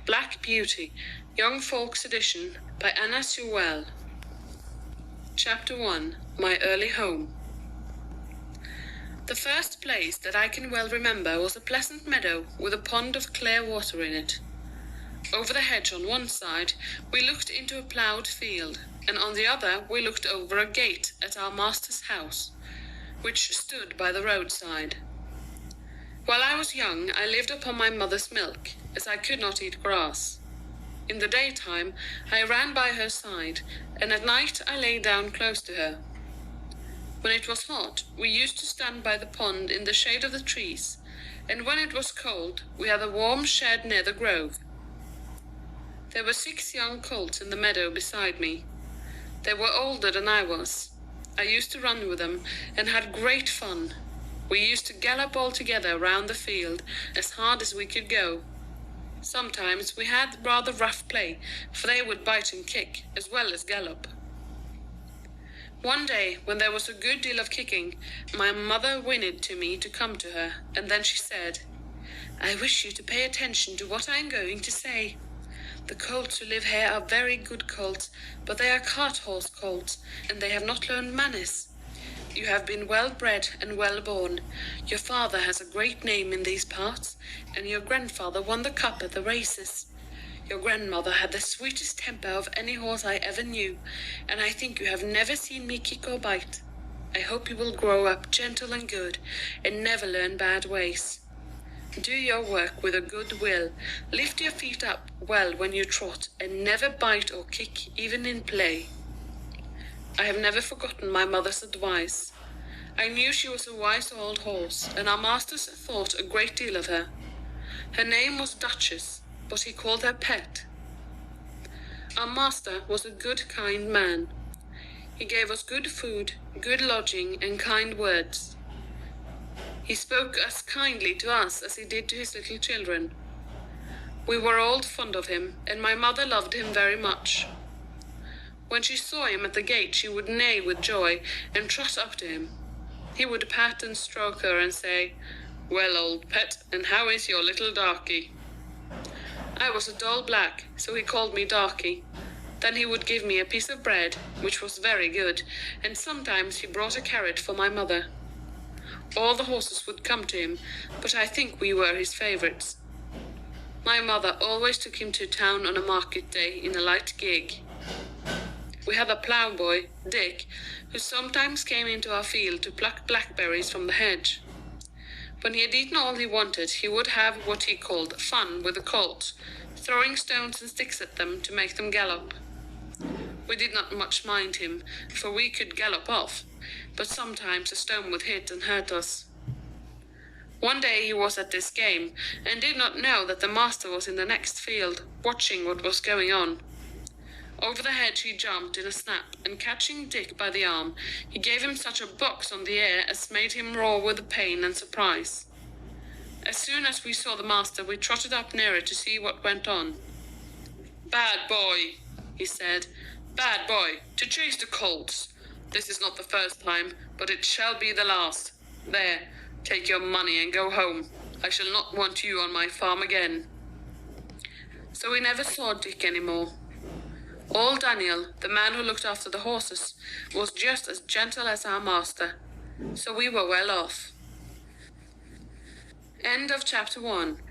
Black Beauty, Young Folks Edition by Anna Sewell. Chapter 1. My Early Home. The first place that I can well remember was a pleasant meadow with a pond of clear water in it. Over the hedge on one side we looked into a ploughed field, and on the other we looked over a gate at our master's house, which stood by the roadside. While I was young I lived upon my mother's milk, as I could not eat grass. In the daytime I ran by her side, and at night I lay down close to her. When it was hot, we used to stand by the pond in the shade of the trees, and when it was cold, we had a warm shed near the grove. There were 6 young colts in the meadow beside me. They were older than I was. I used to run with them, and had great fun. We used to gallop all together round the field, as hard as we could go. Sometimes we had rather rough play, for they would bite and kick, as well as gallop. One day, when there was a good deal of kicking, my mother whinnied to me to come to her, and then she said, "I wish you to pay attention to what I am going to say. The colts who live here are very good colts, but they are cart-horse colts, and they have not learned manners. You have been well bred and well born. Your father has a great name in these parts, and your grandfather won the cup at the races. Your grandmother had the sweetest temper of any horse I ever knew, and I think you have never seen me kick or bite. I hope you will grow up gentle and good, and never learn bad ways. Do your work with a good will, lift your feet up well when you trot, and never bite or kick even in play." I have never forgotten my mother's advice. I knew she was a wise old horse, and our masters thought a great deal of her. Her name was Duchess, but he called her Pet. Our master was a good, kind man. He gave us good food, good lodging, and kind words. He spoke as kindly to us as he did to his little children. We were all fond of him, and my mother loved him very much. When she saw him at the gate she would neigh with joy, and trot up to him. He would pat and stroke her and say, "Well, old pet, and how is your little darky?" I was a dull black, so he called me Darky. Then he would give me a piece of bread, which was very good, and sometimes he brought a carrot for my mother. All the horses would come to him, but I think we were his favourites. My mother always took him to town on a market day in a light gig. We had a ploughboy, Dick, who sometimes came into our field to pluck blackberries from the hedge. When he had eaten all he wanted, he would have what he called fun with the colts, throwing stones and sticks at them to make them gallop. We did not much mind him, for we could gallop off, but sometimes a stone would hit and hurt us. One day he was at this game, and did not know that the master was in the next field, watching what was going on. Over the hedge he jumped in a snap, and catching Dick by the arm, he gave him such a box on the ear as made him roar with the pain and surprise. As soon as we saw the master, we trotted up nearer to see what went on. "Bad boy," he said, "bad boy, to chase the colts. This is not the first time, but it shall be the last. There, take your money and go home. I shall not want you on my farm again." So we never saw Dick any more. Old Daniel, the man who looked after the horses, was just as gentle as our master, so we were well off. End of chapter 1.